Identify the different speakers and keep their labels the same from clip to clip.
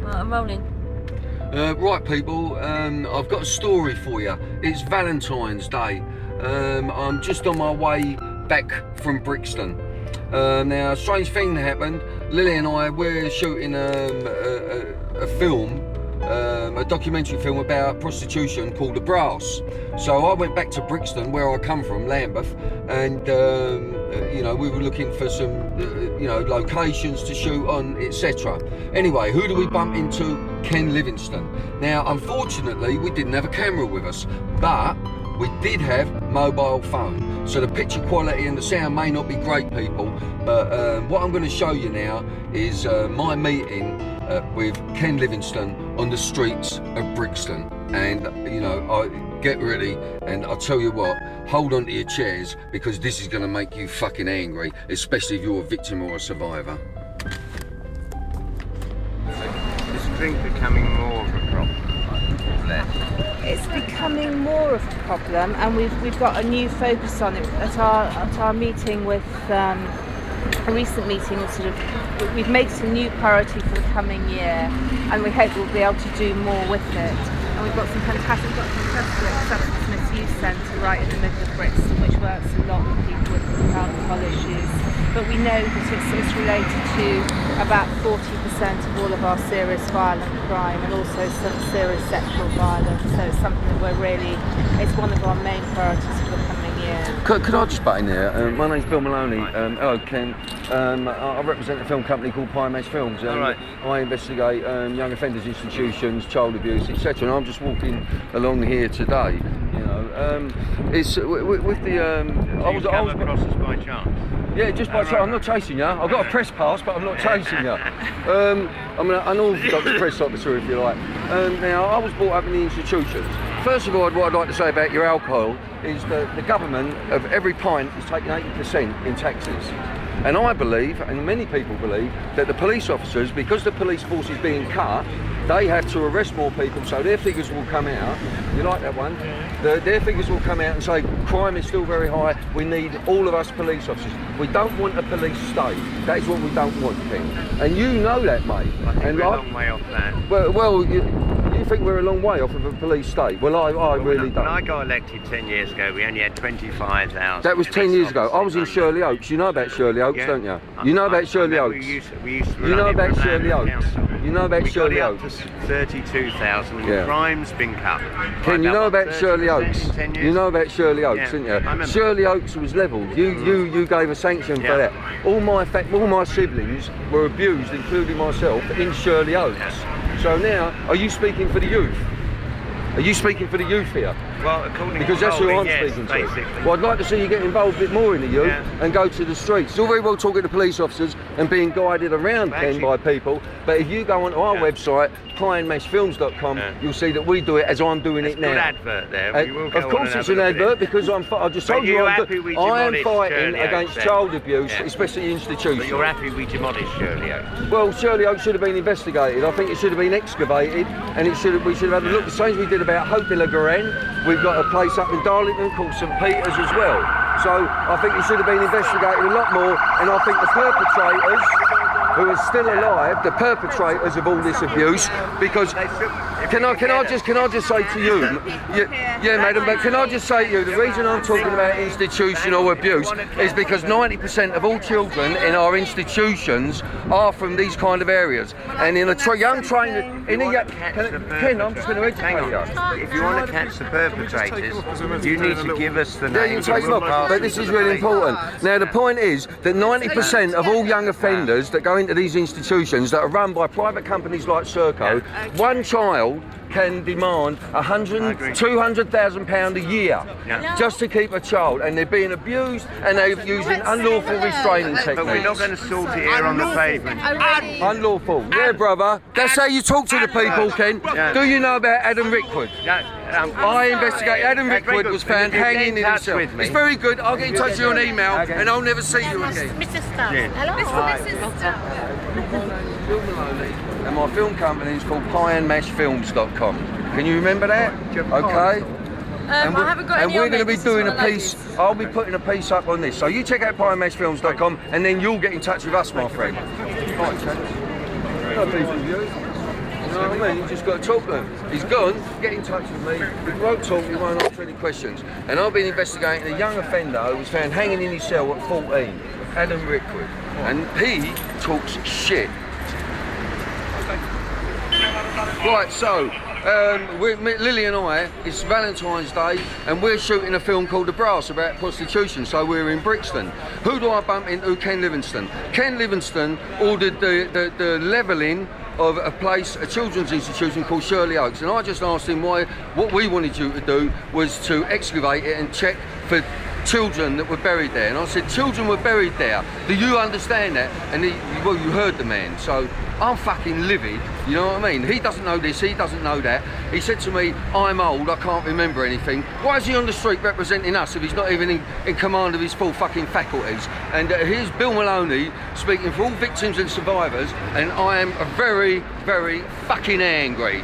Speaker 1: Right, I'm rolling.
Speaker 2: Right, people, I've got a story for you. It's Valentine's Day. I'm just on my way back from Brixton. Now, a strange thing happened. Lily and I, we're shooting a film, a documentary film about prostitution called The Brass. So I went back to Brixton, where I come from, Lambeth, and you know, we were looking for some, you know, locations to shoot on, etc. Anyway, who do we bump into? Ken Livingstone. Now, unfortunately, we didn't have a camera with us, but we did have mobile phone. So the picture quality and the sound may not be great, people, but what I'm going to show you now is my meeting with Ken Livingstone on the streets of Brixton. And, you know, get ready, and I'll tell you what, hold on to your chairs, because this is going to make you fucking angry, especially if you're a victim or a survivor.
Speaker 3: Is drink becoming more of a problem? Less?
Speaker 4: It's becoming more of a problem, and we've got a new focus on it at our meeting with a recent meeting. We've made it a new priority for the coming year, and we hope we'll be able to do more with it. And we've got some fantastic substance misuse centre right in the middle of Brixton, which works a lot with people with alcohol issues. But we know that it's related to about 40% of all of our serious violent crime, and also some serious sexual violence. So it's something that it's one of our main priorities for the coming year.
Speaker 2: Could I just butt in there? My name's Bill Maloney. Hello, Ken. I represent a film company called Pie Mash Films.
Speaker 3: Right.
Speaker 2: I investigate young offenders institutions, child abuse, etc. And I'm just walking along here today. You know, it's with the. I was
Speaker 3: across us by chance.
Speaker 2: Yeah, just by chance. I'm not chasing you. I've got a press pass, but I'm not chasing you. I'm an unorthodox press officer, if you like. Now, I was brought up in the institutions. First of all, what I'd like to say about your alcohol is that the government of every pint is taking 80% in taxes. And I believe, and many people believe, that the police officers, because the police force is being cut, they have to arrest more people, so their figures will come out. You like that one? Their figures will come out and say crime is still very high. We need all of us police officers. We don't want a police state. That is what we don't want, Ken. And you know that, mate.
Speaker 3: I think we're a long way off that.
Speaker 2: Well, you think we're a long way off of a police state? Well, I really don't.
Speaker 3: When I got elected 10 years ago, we only had 25,000.
Speaker 2: That was 10 years ago. I was in Shirley Oaks. You know about Shirley Oaks, don't you? You know about Shirley Oaks.
Speaker 3: We used to
Speaker 2: You know about Shirley Oaks.
Speaker 3: Council.
Speaker 2: You know about Shirley
Speaker 3: Oaks.
Speaker 2: Oaks.
Speaker 3: 32,000, and
Speaker 2: Yeah.
Speaker 3: crime's been cut.
Speaker 2: Ken, you know about Shirley Oaks?
Speaker 3: In 10 years.
Speaker 2: You know about Shirley Oaks,
Speaker 3: Yeah,
Speaker 2: didn't you?
Speaker 3: I remember.
Speaker 2: Shirley Oaks was levelled. You gave a sanction for
Speaker 3: Yeah.
Speaker 2: that. All my siblings were abused, including myself, in Shirley Oaks. So now, are you speaking for the youth? Are you speaking for the youth here?
Speaker 3: Well, according
Speaker 2: Because
Speaker 3: to
Speaker 2: that's who I'm
Speaker 3: yes,
Speaker 2: speaking to.
Speaker 3: basically.
Speaker 2: Well, I'd like to see you get involved a bit more in the youth and go to the streets. It's all very well talking to police officers and being guided around, Ken, by people, but if you go onto our website, pieandmashfilms.com, you'll see that we do it as I'm doing it now.
Speaker 3: Good advert there. We will go
Speaker 2: Of course
Speaker 3: on and
Speaker 2: it's
Speaker 3: have
Speaker 2: an
Speaker 3: a look at
Speaker 2: advert,
Speaker 3: it.
Speaker 2: because I just told you I am fighting
Speaker 3: Shirley
Speaker 2: against
Speaker 3: Oaks,
Speaker 2: child
Speaker 3: then?
Speaker 2: abuse,
Speaker 3: Yeah.
Speaker 2: especially institutions.
Speaker 3: But you're happy we demolished Shirley Oaks?
Speaker 2: Well, Shirley Oaks should have been investigated. I think it should have been excavated, and we should have had a look. The same as we did about Hope de la Garenne. We've got a place up in Darlington called St Peter's as well. So I think it should have been investigated a lot more, and I think the perpetrators, who are still alive, the perpetrators of all this abuse, because can I just say to you, yeah, madam, but can I just say to you, the reason I'm talking about institutional abuse is because 90% of all children in our institutions are from these kind of areas, and in a young trainer, Ken, I'm just going to educate you.
Speaker 3: If you want to catch the perpetrators, you need to give us the
Speaker 2: Yeah, you
Speaker 3: names.
Speaker 2: take them up, but this is really important. Now, the point is that 90% of all young offenders that go into these institutions that are run by private companies like Serco, one child can demand £200,000 a year just to keep a child, and they're being abused and they're using unlawful restraining techniques.
Speaker 3: But we're not going to sort it here on the pavement.
Speaker 2: Unlawful, yeah, brother. That's how you talk to the people, Ken. Do you know about Adam Rickwood? I investigate. Adam Rickwood was found hanging in his cell. It's very good. I'll get in touch with you on email, and I'll never see you again.
Speaker 1: Mr. Stubbs. Hello? Mrs. Stubbs.
Speaker 2: Bill Maloney, and my film company is called pieandmashfilms.com. Can you remember that? Okay. And
Speaker 1: I haven't got any
Speaker 2: we're
Speaker 1: on
Speaker 2: going to
Speaker 1: it.
Speaker 2: be
Speaker 1: This is
Speaker 2: doing
Speaker 1: what
Speaker 2: a
Speaker 1: I
Speaker 2: piece.
Speaker 1: noticed.
Speaker 2: I'll be putting a piece up on this. So you check out pieandmashfilms.com, and then you'll get in touch with us, my friend. Right, chaps. Got a piece of you. You know what I mean? You just got to talk to him. He's gone, get in touch with me. He won't talk, he won't answer any questions. And I've been investigating a young offender who was found hanging in his cell at 14, Adam Rickwood. And he talks shit. Right, so, Lily and I, it's Valentine's Day, and we're shooting a film called The Brass about prostitution, so we're in Brixton. Who do I bump into? Ken Livingstone. Ken Livingstone ordered the levelling of a place, a children's institution called Shirley Oaks, and I just asked him why, what we wanted you to do was to excavate it and check for children that were buried there. And I said, children were buried there. Do you understand that? And well, you heard the man, so I'm fucking livid, you know what I mean? He doesn't know this, he doesn't know that. He said to me, I'm old, I can't remember anything. Why is he on the street representing us if he's not even in command of his full fucking faculties? And here's Bill Maloney speaking for all victims and survivors, and I am very, very fucking angry.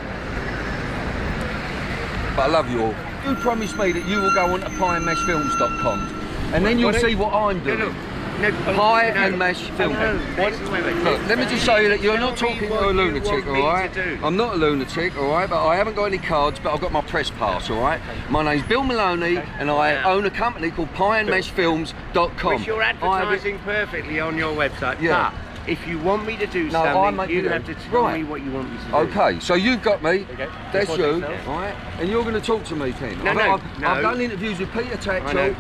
Speaker 2: But I love you all. You promise me that you will go on to pieandmashfilms.com, and then you'll see what I'm doing. Pie and Mash Film. Look, let me just say that you're not talking to a lunatic, alright? I'm not a lunatic, alright? But I haven't got any cards, but I've got my press pass, alright? My name's Bill Maloney, and I own a company called pieandmashfilms.com.
Speaker 3: Which you're advertising perfectly on your website.
Speaker 2: Yeah.
Speaker 3: But if you want me to do something, you have to tell me what you want me to do.
Speaker 2: Okay, so you've got me.
Speaker 3: Okay.
Speaker 2: That's you, alright? And you're going to talk to me, Ken. I've done interviews with Peter Tatchell.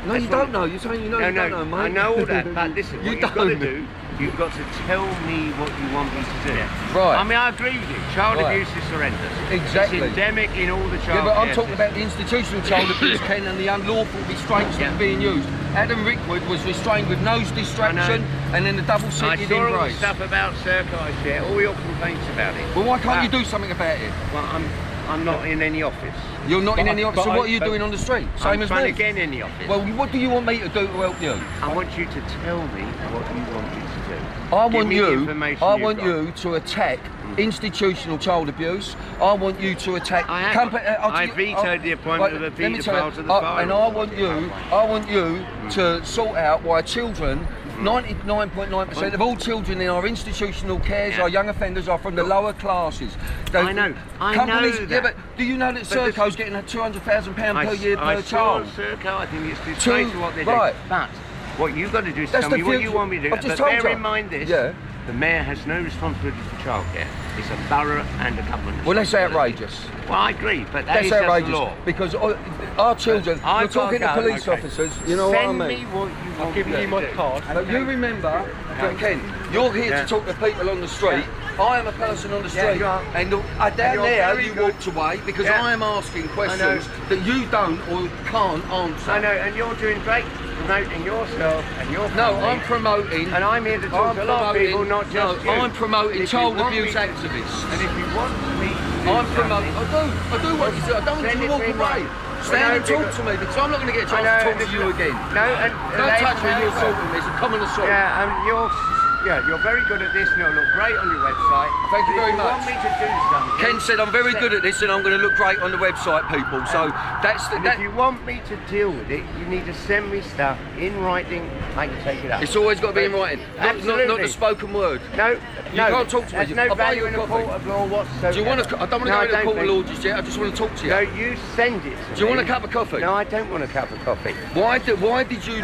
Speaker 2: No, you don't know. You're saying you know. You don't know, mate.
Speaker 3: I know all that, but listen, what you've got to do, you've got to tell me what you want me to do.
Speaker 2: Right.
Speaker 3: I mean, I agree with you. Child abuse is horrendous.
Speaker 2: Exactly.
Speaker 3: It's endemic in all the child.
Speaker 2: Yeah, but I'm talking about the institutional child abuse, Ken, and the unlawful restraints that are being used. Adam Rickwood was restrained with nose distraction and then the double-seated embrace.
Speaker 3: I saw all the stuff about Serkis, yeah, all your complaints about it.
Speaker 2: Well, why can't you do something about it?
Speaker 3: Well, I'm not in any office.
Speaker 2: You're not in any office, so what are you doing on the street? Same as me?
Speaker 3: I'm trying to get in any office.
Speaker 2: Well, what do you want me to do to help you?
Speaker 3: I want you to tell me what you want me to do.
Speaker 2: I want you to attack institutional child abuse. I want you to attack.
Speaker 3: I vetoed the appointment of a paedophile to the fire.
Speaker 2: And I want you to sort out why children. 99.9% of all children in our institutional cares, our young offenders, are from the lower classes.
Speaker 3: I know that.
Speaker 2: Yeah, but do you know that Serco's getting £200,000 per year per child?
Speaker 3: Serco, I think it's disgraceful what they're doing. But what you've got to do is tell me what you want me to do. But bear in mind this, the mayor has no responsibility for childcare. It's a borough and a government.
Speaker 2: Well, that's outrageous.
Speaker 3: Well, I agree, but
Speaker 2: that's outrageous. The law. Because our children, you're talking to police officers, you know what I mean?
Speaker 3: Send me what you want.
Speaker 5: I'm giving you my card.
Speaker 2: But you remember, Ken, you're here to talk to people on the street. I am a person on the street, and down there you walked away because I am asking questions that you don't or can't answer.
Speaker 3: I know, and you're doing great promoting yourself and your family.
Speaker 2: No, I'm promoting.
Speaker 3: And I'm here to talk to a lot of people, not just you.
Speaker 2: I'm promoting child abuse activists.
Speaker 3: And if you want me to
Speaker 2: I'm promoting. I do want you to. I don't want you to walk away. Stand and talk to me because I'm not going to get a chance to talk to you again.
Speaker 3: No, and
Speaker 2: don't touch me. You're assaulting me. It's a common assault.
Speaker 3: Yeah, you're very good at this and it'll look great on your website.
Speaker 2: Thank you very much.
Speaker 3: If you want me to do something...
Speaker 2: Ken said I'm very good at this and I'm going to look great on the website, people. So that's the...
Speaker 3: If you want me to deal with it, you need to send me stuff in writing. I can take it up.
Speaker 2: It's always got to be in writing. Not the spoken word.
Speaker 3: No,
Speaker 2: you can't talk to me.
Speaker 3: There's no value in a court of law whatsoever.
Speaker 2: Do you want I don't want to go to the court of law just yet. I just want to talk to you.
Speaker 3: No, you send it to me.
Speaker 2: Do you want a cup of coffee?
Speaker 3: No, I don't want a cup of coffee.
Speaker 2: Why did you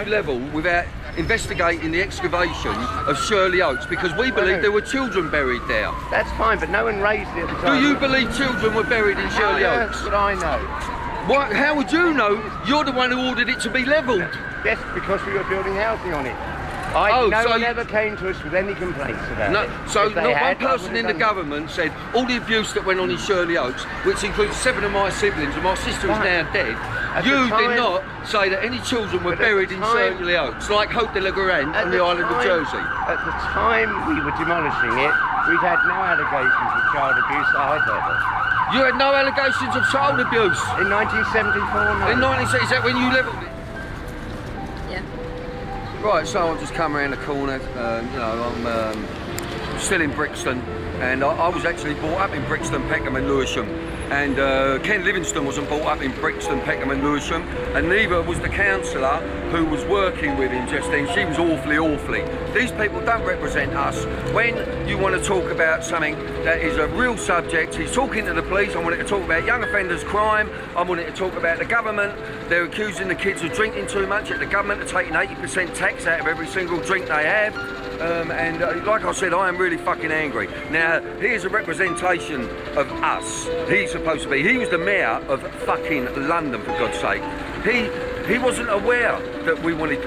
Speaker 2: level without investigating the excavation of Shirley Oaks? Because we believe there were children buried there.
Speaker 3: That's fine, but no one raised it at the time.
Speaker 2: Do you believe children were buried in Shirley Oaks?
Speaker 3: But I know.
Speaker 2: How would you know? You're the one who ordered it to be levelled.
Speaker 3: Yes, because we were building housing on it. No one ever came to us with any complaints about it.
Speaker 2: So not one person in the government said all the abuse that went on in Shirley Oaks, which includes 7 of my siblings, and my sister is now dead. You did not say that any children were buried in Shirley Oaks, like Hope de la Grande on the island of Jersey.
Speaker 3: At the time we were demolishing it, we'd had no allegations of child abuse that I'd heard of.
Speaker 2: You had no allegations of child abuse?
Speaker 3: In 1974, no.
Speaker 2: In 1970, is that when you levelled it?
Speaker 1: Yeah.
Speaker 2: Right, so I've just come around the corner, I'm still in Brixton, and I was actually brought up in Brixton, Peckham and Lewisham. And Ken Livingstone wasn't brought up in Brixton, Peckham and Lewisham, and neither was the councillor who was working with him just then. She was awfully. These people don't represent us. When you want to talk about something that is a real subject, he's talking to the police. I wanted to talk about young offenders crime. I wanted to talk about the government. They're accusing the kids of drinking too much, yet the government are taking 80% tax out of every single drink they have. Like I said, I am really fucking angry. Now, here's a representation of us. He's supposed to be. He was the mayor of fucking London, for God's sake. He wasn't aware that we wanted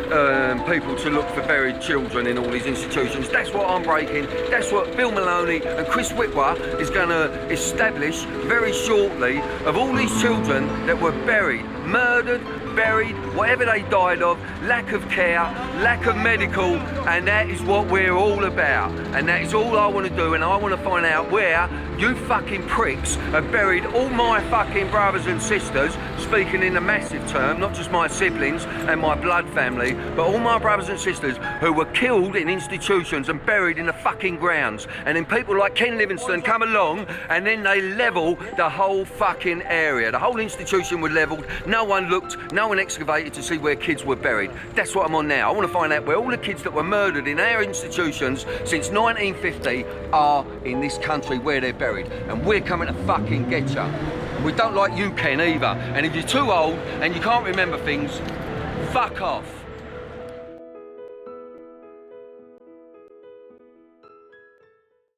Speaker 2: people to look for buried children in all these institutions. That's what I'm breaking. That's what Bill Maloney and Chris Whitwer is going to establish very shortly, of all these children that were buried, murdered, buried, whatever they died of, lack of care, lack of medical, and that is what we're all about. And that is all I want to do, and I want to find out where you fucking pricks have buried all my fucking brothers and sisters, speaking in a massive term, not just my siblings and my blood family, but all my brothers and sisters who were killed in institutions and buried in the fucking grounds. And then people like Ken Livingstone come along and then they level the whole fucking area. The whole institution was levelled. No one looked, no one excavated to see where kids were buried. That's what I'm on now. I want to find out where all the kids that were murdered in our institutions since 1950 are in this country, where they're buried. And we're coming to fucking get you. We don't like you, Ken, either. And if you're too old and you can't remember things, fuck off.